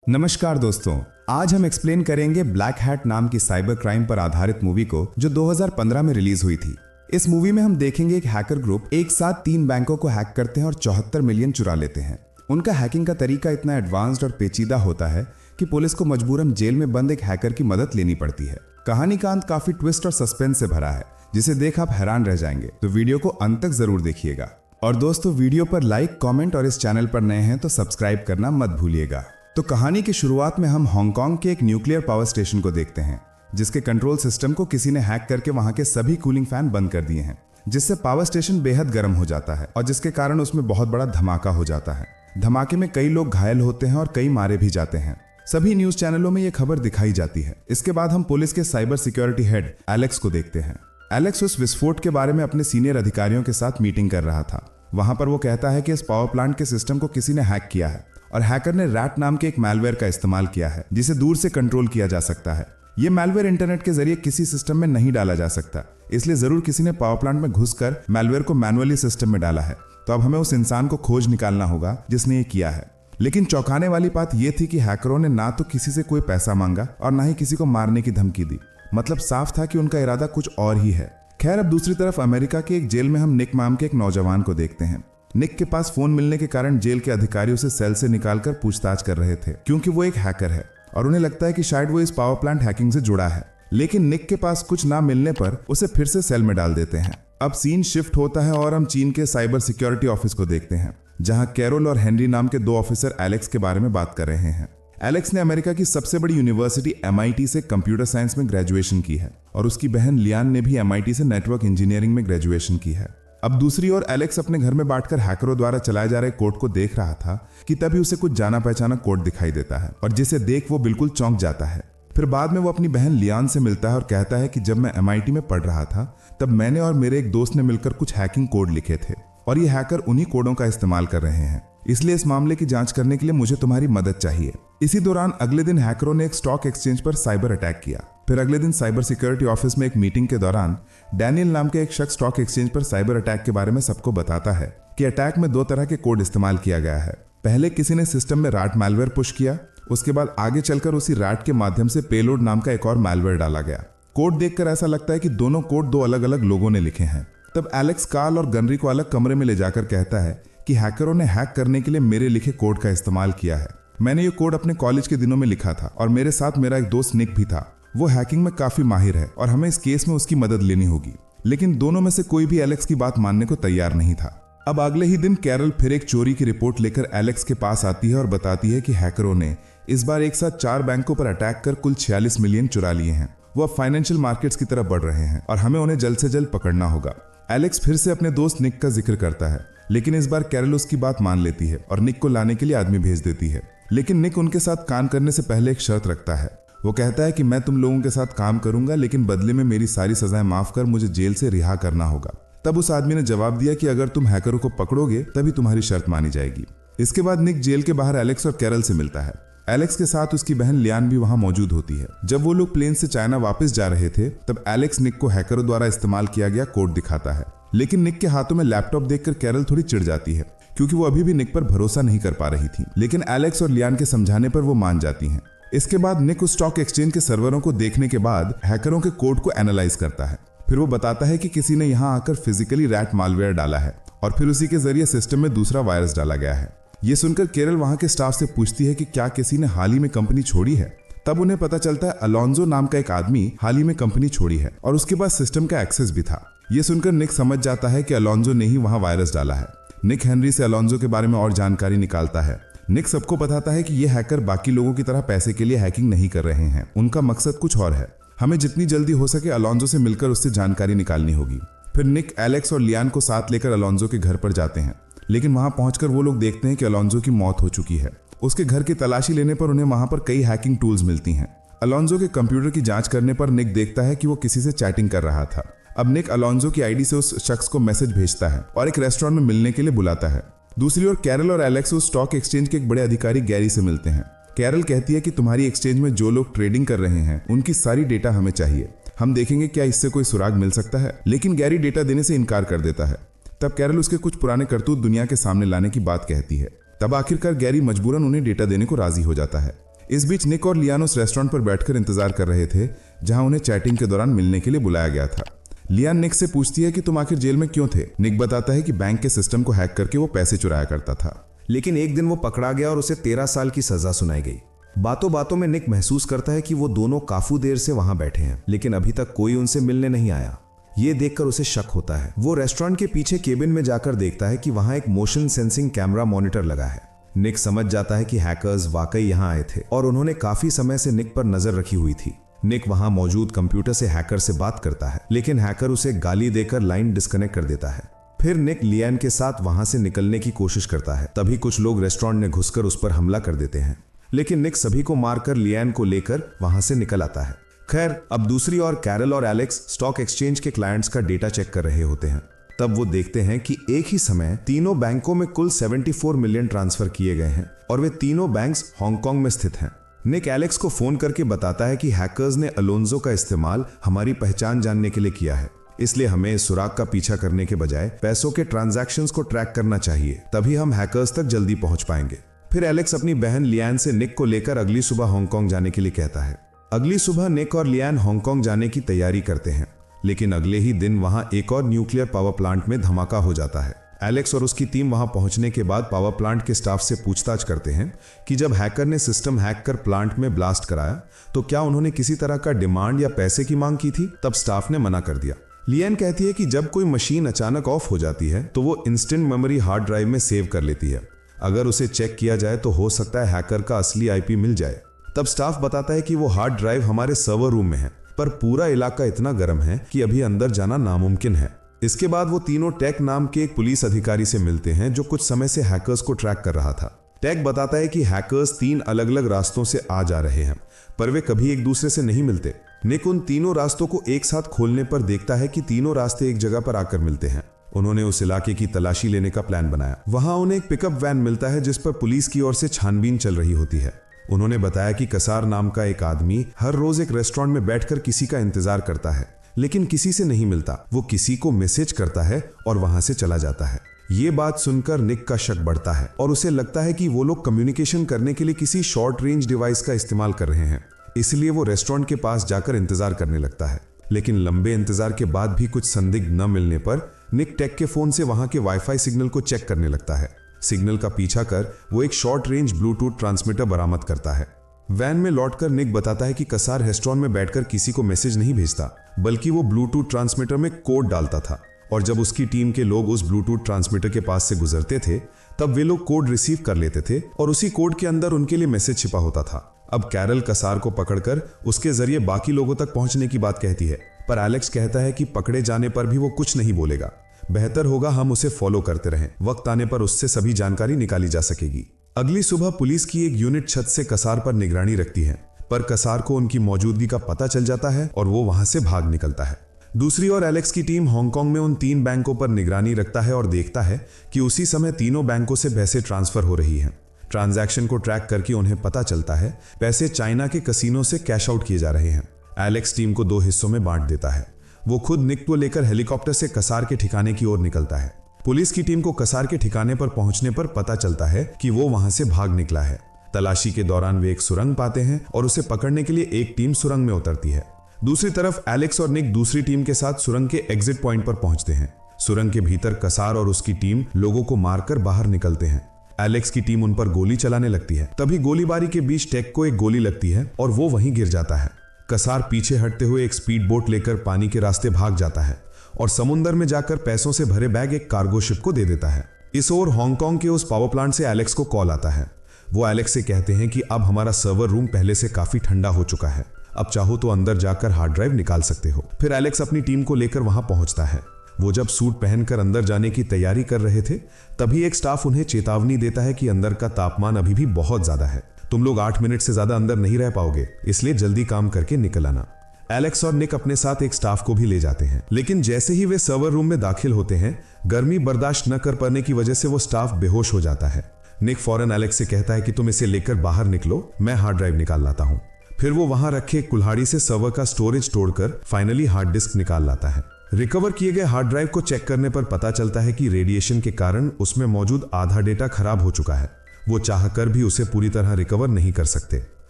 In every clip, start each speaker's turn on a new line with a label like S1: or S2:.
S1: नमस्कार दोस्तों, आज हम एक्सप्लेन करेंगे ब्लैक हैट नाम की साइबर क्राइम पर आधारित मूवी को जो 2015 में रिलीज हुई थी। इस मूवी में हम देखेंगे एक हैकर ग्रुप एक साथ 3 बैंकों को हैक करते हैं और 74 मिलियन चुरा लेते हैं। उनका हैकिंग का तरीका इतना एडवांस्ड और पेचीदा होता है कि पुलिस को मजबूरन जेल में बंद एक हैकर की मदद लेनी पड़ती है। कहानी का अंत काफी ट्विस्ट और सस्पेंस से भरा है, जिसे देख आप हैरान रह जाएंगे, तो वीडियो को अंत तक जरूर देखिएगा। और दोस्तों, वीडियो पर लाइक, कमेंट और इस चैनल पर नए हैं तो सब्सक्राइब करना मत भूलिएगा। तो कहानी की शुरुआत में हम हांगकांग के एक न्यूक्लियर पावर स्टेशन को देखते हैं, जिसके कंट्रोल सिस्टम को किसी ने हैक करके वहां के सभी कूलिंग फैन बंद कर दिए हैं, जिससे पावर स्टेशन बेहद गर्म हो जाता है और जिसके कारण उसमें बहुत बड़ा धमाका हो जाता है। धमाके में कई लोग घायल होते हैं और कई मारे भी जाते हैं। सभी न्यूज चैनलों में यह खबर दिखाई जाती है। इसके बाद हम पुलिस के साइबर सिक्योरिटी हेड एलेक्स को देखते हैं। एलेक्स उस विस्फोट के बारे में अपने सीनियर अधिकारियों के साथ मीटिंग कर रहा था। वहां पर वो कहता है कि इस पावर प्लांट के सिस्टम को किसी ने हैक किया है और हैकर ने रैट नाम के एक मैलवेयर का इस्तेमाल किया है, जिसे दूर से कंट्रोल किया जा सकता है। ये मैलवेयर इंटरनेट के जरिए किसी सिस्टम में नहीं डाला जा सकता, इसलिए जरूर किसी ने पावर प्लांट में घुसकर मैलवेयर को मैनुअली सिस्टम में डाला है। तो अब हमें उस इंसान को खोज निकालना होगा जिसने ये किया है। लेकिन चौंकाने वाली बात यह थी कि हैकरों ने ना तो किसी से कोई पैसा मांगा और ना ही किसी को मारने की धमकी दी। मतलब साफ था कि उनका इरादा कुछ और ही है। खैर, अब दूसरी तरफ अमेरिका के एक जेल में हम निक नाम के एक नौजवान को देखते हैं। निक के पास फोन मिलने के कारण जेल के अधिकारी उसे सेल से निकालकर पूछताछ कर रहे थे, क्योंकि वो एक हैकर है और उन्हें लगता है कि शायद वो इस पावर प्लांट हैकिंग से जुड़ा है। लेकिन निक के पास कुछ ना मिलने पर उसे फिर से सेल में डाल देते हैं। अब सीन शिफ्ट होता है और हम चीन के साइबर सिक्योरिटी ऑफिस को देखते हैं, जहां कैरोल और हेनरी नाम के 2 ऑफिसर एलेक्स के बारे में बात कर रहे हैं। एलेक्स ने अमेरिका की सबसे बड़ी यूनिवर्सिटी MIT से कंप्यूटर साइंस में ग्रेजुएशन की है और उसकी बहन लियान ने भी MIT से नेटवर्क इंजीनियरिंग में ग्रेजुएशन की है। अब दूसरी ओर एलेक्स अपने घर में बैठकर हैकरों द्वारा चलाए जा रहे कोड को देख रहा था कि तभी उसे कुछ जाना पहचाना कोड दिखाई देता है और जिसे देख वो बिल्कुल चौंक जाता है। फिर बाद में वो अपनी बहन लियान से मिलता है और कहता है कि जब मैं MIT में पढ़ रहा था तब मैंने और मेरे एक दोस्त ने मिलकर कुछ हैकिंग कोड लिखे थे और ये हैकर उन्हीं कोडों का इस्तेमाल कर रहे हैं, इसलिए इस मामले की जांच करने के लिए मुझे तुम्हारी मदद चाहिए। इसी दौरान अगले दिन हैकरों ने एक स्टॉक एक्सचेंज पर साइबर अटैक किया। फिर अगले दिन साइबर सिक्योरिटी ऑफिस में एक मीटिंग के दौरान डैनियल नाम के एक शख्स स्टॉक एक्सचेंज पर साइबर अटैक के बारे में सबको बताता है कि अटैक में 2 तरह के कोड इस्तेमाल किया गया है। पहले किसी ने सिस्टम में रैट मैलवेयर पुश किया, उसके बाद आगे चलकर उसी रैट के माध्यम से पेलोड नाम का एक और मैलवेयर डाला गया। कोड देखकर ऐसा लगता है कि दोनों कोड 2 अलग अलग लोगों ने लिखे हैं। तब एलेक्स कार्ल और गनरी को अलग कमरे में ले जाकर कहता है कि हैकरों ने हैक करने के लिए मेरे लिखे कोड का इस्तेमाल किया है। मैंने ये कोड अपने कॉलेज के दिनों में लिखा था और मेरे साथ मेरा एक दोस्त निक भी था। वो हैकिंग में काफी माहिर है और हमें इस केस में उसकी मदद लेनी होगी। लेकिन दोनों में से कोई भी एलेक्स की बात मानने को तैयार नहीं था। अब अगले ही दिन कैरल फिर एक चोरी की रिपोर्ट लेकर एलेक्स के पास आती है और बताती है कि हैकरों ने इस बार एक साथ 4 बैंकों पर अटैक कर कुल 46 मिलियन चुरा लिए हैं। वो अब फाइनेंशियल मार्केट्स की तरफ बढ़ रहे हैं और हमें उन्हें जल्द से जल्द पकड़ना होगा। एलेक्स फिर से अपने दोस्त निक का जिक्र करता है, लेकिन इस बार कैरल उसकी बात मान लेती है और निक को लाने के लिए आदमी भेज देती है। लेकिन निक उनके साथ काम करने से पहले एक शर्त रखता है। वो कहता है कि मैं तुम लोगों के साथ काम करूंगा, लेकिन बदले में मेरी सारी सजाएं माफ कर मुझे जेल से रिहा करना होगा। तब उस आदमी ने जवाब दिया कि अगर तुम हैकरों को पकड़ोगे तभी तुम्हारी शर्त मानी जाएगी। इसके बाद निक जेल के बाहर एलेक्स और कैरल से मिलता है। एलेक्स के साथ उसकी बहन लियान भी वहां मौजूद होती है। जब वो लोग प्लेन से चाइना वापस जा रहे थे तब एलेक्स निक को हैकरों द्वारा इस्तेमाल किया गया कोड दिखाता है। लेकिन निक के हाथों में लैपटॉप देखकर कैरल थोड़ी चिढ़ जाती है, क्योंकि वो अभी भी निक पर भरोसा नहीं कर पा रही थी। लेकिन एलेक्स और लियान के समझाने पर वो मान जाती हैं। इसके बाद निक उस स्टॉक एक्सचेंज के सर्वरों को देखने के बाद हैकरों के कोड को एनालाइज करता है। फिर वो बताता है कि किसी ने यहाँ आकर फिजिकली रैट मालवेयर डाला है और फिर उसी के जरिए सिस्टम में दूसरा वायरस डाला गया है। ये सुनकर केरल वहां के स्टाफ से पूछती है कि क्या किसी ने हाल ही में कंपनी छोड़ी है। तब उन्हें पता चलता है अलोंजो नाम का एक आदमी हाल ही में कंपनी छोड़ी है और उसके पास सिस्टम का एक्सेस भी था। ये सुनकर निक समझ जाता है कि अलोंजो ने ही वहां वायरस डाला है। निक हेनरी से अलोंजो के बारे में और जानकारी निकालता है। निक सबको बताता है कि ये हैकर बाकी लोगों की तरह पैसे के लिए हैकिंग नहीं कर रहे हैं, उनका मकसद कुछ और है। हमें जितनी जल्दी हो सके अलोंजो से मिलकर उससे जानकारी निकालनी होगी। फिर निक एलेक्स और लियान को साथ लेकर अलोंजो के घर पर जाते हैं, लेकिन वहां पहुंचकर वो लोग देखते हैं कि अलोंजो की मौत हो चुकी है। उसके घर की तलाशी लेने पर उन्हें वहां पर कई हैकिंग टूल्स मिलती हैं। अलोंजो के कंप्यूटर की जांच करने पर निक देखता है कि वो किसी से चैटिंग कर रहा था। अब निक अलोंजो की आईडी से उस शख्स को मैसेज भेजता है और एक रेस्टोरेंट में मिलने के लिए बुलाता है। दूसरी ओर कैरल और एलेक्स उस स्टॉक एक्सचेंज के एक बड़े अधिकारी गैरी से मिलते हैं। कैरल कहती है कि तुम्हारी एक्सचेंज में जो लोग ट्रेडिंग कर रहे हैं उनकी सारी डेटा हमें चाहिए। हम देखेंगे क्या इससे कोई सुराग मिल सकता है। लेकिन गैरी डेटा देने से इनकार कर देता है। तब कैरल उसके कुछ पुराने करतूत दुनिया के सामने लाने की बात कहती है। तब आखिरकार गैरी मजबूरन उन्हें डेटा देने को राजी हो जाता है। इस बीच निक और लियान उस रेस्टोरेंट पर बैठकर इंतजार कर रहे थे जहां उन्हें चैटिंग के दौरान मिलने के लिए बुलाया गया था। लियान निक से पूछती है कि तुम आखिर जेल में क्यों थे। निक बताता है कि बैंक के सिस्टम को हैक करके वो पैसे चुराया करता था,
S2: लेकिन एक दिन वो पकड़ा गया और उसे 13 साल की सजा सुनाई गई। बातों बातों में निक महसूस करता है कि वो दोनों काफी देर से वहां बैठे हैं, लेकिन अभी तक कोई उनसे मिलने नहीं आया। ये देखकर उसे शक होता है। वो रेस्टोरेंट के पीछे केबिन में जाकर देखता है कि वहां एक मोशन सेंसिंग कैमरा मॉनिटर लगा है। निक समझ जाता है कि हैकर्स वाकई यहां आए थे और उन्होंने काफी समय से निक पर नजर रखी हुई थी। निक वहां मौजूद कंप्यूटर से हैकर से बात करता है, लेकिन हैकर उसे गाली देकर लाइन डिस्कनेक्ट कर देता है। फिर निक लियान के साथ वहां से निकलने की कोशिश करता है। तभी कुछ लोग रेस्टोरेंट में घुसकर उस पर हमला कर देते हैं, लेकिन निक सभी को मारकर लियान को लेकर वहां से निकल आता है। खैर, अब दूसरी ओर कैरल और एलेक्स स्टॉक एक्सचेंज के क्लाइंट्स का डेटा चेक कर रहे होते हैं। तब वो देखते हैं कि एक ही समय तीनों बैंकों में कुल 74 मिलियन ट्रांसफर किए गए हैं और वे तीनों बैंक्स हांगकांग में स्थित हैं। निक एलेक्स को फोन करके बताता है कि हैकर्स ने अलोंजो का इस्तेमाल हमारी पहचान जानने के लिए किया है, इसलिए हमें इस सुराग का पीछा करने के बजाय पैसों के ट्रांजैक्शंस को ट्रैक करना चाहिए, तभी हम हैकर्स तक जल्दी पहुंच पाएंगे। फिर एलेक्स अपनी बहन लियान से निक को लेकर अगली सुबह हांगकांग जाने के लिए कहता है। अगली सुबह निक और लियान हांगकांग जाने की तैयारी करते हैं, लेकिन अगले ही दिन वहां एक और न्यूक्लियर पावर प्लांट में धमाका हो जाता है। एलेक्स और उसकी टीम वहां पहुंचने के बाद पावर प्लांट के स्टाफ से पूछताछ करते हैं कि जब हैकर ने सिस्टम हैक कर प्लांट में ब्लास्ट कराया तो क्या उन्होंने किसी तरह का डिमांड या पैसे की मांग की थी। तब स्टाफ ने मना कर दिया। लियान कहती है कि जब कोई मशीन अचानक ऑफ हो जाती है तो वो इंस्टेंट मेमोरी हार्ड ड्राइव में सेव कर लेती है। अगर उसे चेक किया जाए तो हो सकता है हैकर का असली आईपी मिल जाए। तब स्टाफ बताता है कि वो हार्ड ड्राइव हमारे सर्वर रूम में है, पर पूरा इलाका इतना गर्म है कि अभी अंदर जाना नामुमकिन है। इसके बाद वो तीनों टेक नाम के एक पुलिस अधिकारी से मिलते हैं जो कुछ समय से हैकर्स को ट्रैक कर रहा था। टेक बताता है कि हैकर्स 3 अलग अलग रास्तों से आ जा रहे हैं, पर वे कभी एक दूसरे से नहीं मिलते। निक उन तीनों रास्तों को एक साथ खोलने पर देखता है कि तीनों रास्ते एक जगह पर आकर मिलते हैं। उन्होंने उस इलाके की तलाशी लेने का प्लान बनाया। वहां उन्हें एक पिकअप वैन मिलता है जिस पर पुलिस की ओर से छानबीन चल रही होती है। उन्होंने बताया कि कसार नाम का एक आदमी हर रोज एक रेस्टोरेंट में बैठकर किसी का इंतजार करता है, लेकिन किसी से नहीं मिलता। वो किसी को मैसेज करता है और वहां से चला जाता है। ये बात सुनकर निक का शक बढ़ता है और उसे लगता है कि वो लोग कम्युनिकेशन करने के लिए किसी शॉर्ट रेंज डिवाइस का इस्तेमाल कर रहे हैं। इसलिए वो रेस्टोरेंट के पास जाकर इंतजार करने लगता है, लेकिन लंबे इंतजार के बाद भी कुछ संदिग्ध न मिलने पर निक टेक के फोन से वहां के वाईफाई सिग्नल को चेक करने लगता है। सिग्नल का पीछा कर वो एक शॉर्ट रेंज ब्लूटूथ ट्रांसमीटर बरामद करता है। वैन में लौटकर निक बताता है कि कसार रेस्टोरेंट में बैठकर किसी को मैसेज नहीं भेजता, बल्कि वो ब्लूटूथ ट्रांसमीटर में कोड डालता था, और जब उसकी टीम के लोग उस ब्लूटूथ ट्रांसमीटर के पास से गुजरते थे तब वे लोग कोड रिसीव कर लेते थे और उसी कोड के अंदर उनके लिए मैसेज छिपा होता था। अब कैरल कसार को पकड़कर उसके जरिए बाकी लोगों तक पहुंचने की बात कहती है, पर एलेक्स कहता है कि पकड़े जाने पर भी वो कुछ नहीं बोलेगा। बेहतर होगा हम उसे फॉलो करते रहें, वक्त आने पर उससे सभी जानकारी निकाली जा सकेगी। अगली सुबह पुलिस की एक यूनिट छत से कसार पर निगरानी रखती है, पर कसार को उनकी मौजूदगी का पता चल जाता है और वो वहां से भाग निकलता है। दूसरी ओर एलेक्स की टीम हांगकांग में उन 3 बैंकों पर निगरानी रखता है और देखता है कि उसी समय तीनों बैंकों से पैसे ट्रांसफर हो रही हैं। ट्रांजैक्शन को ट्रैक करके उन्हें पता चलता है पैसे चाइना के कसिनो से कैश आउट किए जा रहे हैं। एलेक्स टीम को 2 हिस्सों में बांट देता है। वो खुद निक को लेकर हेलीकॉप्टर से कसार के ठिकाने की ओर निकलता है। पुलिस की टीम को कसार के ठिकाने पर पहुंचने पर पता चलता है कि वो वहां से भाग निकला है। तलाशी के दौरान वे एक सुरंग पाते हैं और उसे पकड़ने के लिए एक टीम सुरंग में उतरती है। दूसरी तरफ एलेक्स और निक दूसरी टीम के साथ सुरंग के एग्जिट पॉइंट पर पहुंचते हैं। सुरंग के भीतर कसार और उसकी टीम लोगों को मारकर बाहर निकलते हैं। एलेक्स की टीम उन पर गोली चलाने लगती है। तभी गोलीबारी के बीच टेक को एक गोली लगती है और वो वहीं गिर जाता है। कसार पीछे हटते हुए एक स्पीड बोट लेकर पानी के रास्ते भाग जाता है और समुद्र में जाकर पैसों से भरे बैग एक कार्गो शिप को दे देता है। इस ओर हांगकांग के उस पावर प्लांट से एलेक्स को कॉल आता है। वो एलेक्स से कहते हैं कि अब हमारा सर्वर रूम पहले से काफी ठंडा हो चुका है, अब चाहो तो अंदर जाकर हार्ड ड्राइव निकाल सकते हो। फिर एलेक्स अपनी टीम को लेकर वहां पहुंचता है। वो जब सूट पहनकर अंदर जाने की तैयारी कर रहे थे तभी एक स्टाफ उन्हें चेतावनी देता है कि अंदर का तापमान अभी भी बहुत ज्यादा है, तुम लोग 8 मिनट से ज्यादा अंदर नहीं रह पाओगे, इसलिए जल्दी काम करके निकल आना। एलेक्स और निक अपने साथ एक स्टाफ को भी ले जाते हैं, लेकिन जैसे ही वे सर्वर रूम में दाखिल होते हैं गर्मी बर्दाश्त न कर पाने की वजह से वो स्टाफ बेहोश हो जाता है। निक फौरन एलेक्स से कहता है कि तुम इसे लेकर बाहर निकलो, मैं हार्ड ड्राइव निकाल लाता हूं। फिर वो वहां रखे कुल्हाड़ी से सर्वर का स्टोरेज तोड़कर फाइनली हार्ड डिस्क निकाल लाता है। रिकवर किए गए हार्ड ड्राइव को चेक करने पर पता चलता है कि रेडिएशन के कारण उसमें मौजूद आधा डेटा खराब हो चुका है। वो चाहकर भी उसे पूरी तरह रिकवर नहीं कर सकते।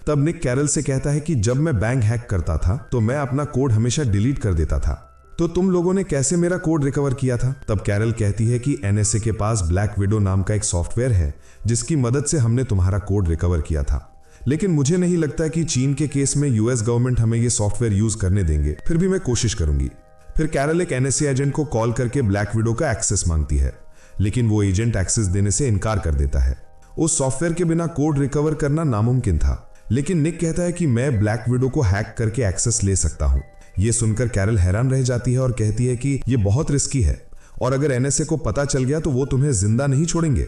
S2: तब निक कैरल से कहता है कि जब मैं बैंक हैक करता था तो मैं अपना कोड हमेशा डिलीट कर देता था, तो तुम लोगों ने कैसे मेरा कोड रिकवर किया था? तब कैरल कहती है कि एनएसए के पास ब्लैक विडो नाम का एक सॉफ्टवेयर है जिसकी मदद से हमने तुम्हारा कोड रिकवर किया था, लेकिन मुझे नहीं लगता कि चीन के केस में यूएस गवर्नमेंट हमें ये सॉफ्टवेयर यूज करने देंगे, फिर भी मैं कोशिश करूंगी। फिर कैरल एक एनएसए एजेंट को कॉल करके ब्लैक विडो का एक्सेस मांगती है, लेकिन वो एजेंट एक्सेस देने से इनकार कर देता है। उस सॉफ्टवेयर के बिना कोड रिकवर करना नामुमकिन था, लेकिन निक कहता है कि मैं ब्लैक विडो को हैक करके एक्सेस ले सकता हूं। ये सुनकर कैरल हैरान रह जाती है और कहती है कि ये बहुत रिस्की है और अगर एनएसए को पता चल गया तो वो तुम्हें जिंदा नहीं छोड़ेंगे।